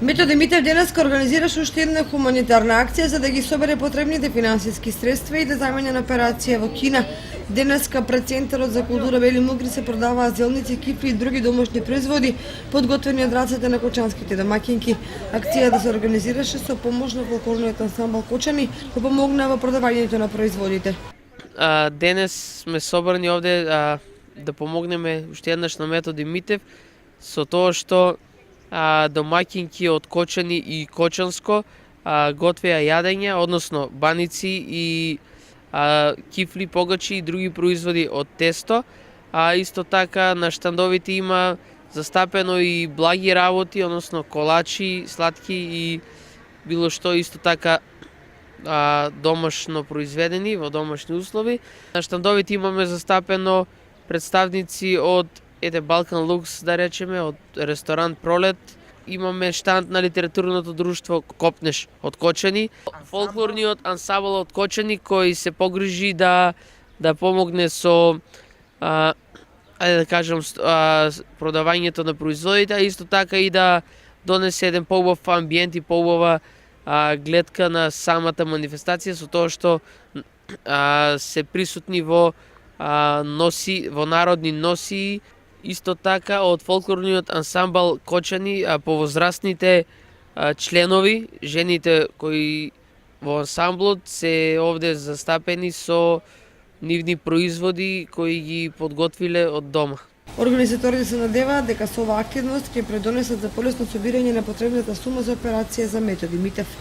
Методи Митев денеска организираше уште една хуманитарна акција за да ги собере потребните финансиски средства и да замене на операција во Кина. Денеска пред Центарот за култура Бели Мугри се продаваа зелници, кифли и други домашни производи, подготвени од рацете на кочанските домаќинки. Акцијата се организираше со помош на фолклорниот ансамбл Кочани, кој помогна во продавањето на производите. Денес сме собрани овде да помогнеме уште еднаш на Методи Митев со тоа што домаќинки од Кочани и Кочанско готвеа јадења, односно баници и кифли, погачи и други производи од тесто. Исто така на штандовите има застапено и благи работи, односно колачи, сладки и било што исто така домашно произведени во домашни услови. На штандовите имаме застапено представници од Балкан Лукс, да речеме, од ресторант Пролет. Имаме штанд на литературното друштво Копнеш од Кочани. Фолклорниот ансамбл од Кочани кој се погрижи да помогне со продавањето на производите, а исто така и да донесе еден поубав амбиент и поубава гледка на самата манифестација со тоа што се присутни во народни носии. Исто така од фолклорниот ансамбл Кочани повозрастните членови, жените кои во ансамблот се овде застапени со нивни производи кои ги подготвиле од дома. Организаторите се надеваат дека со оваа активност ќе предонесат за полесно собирање на потребната сума за операција за Методи Митев.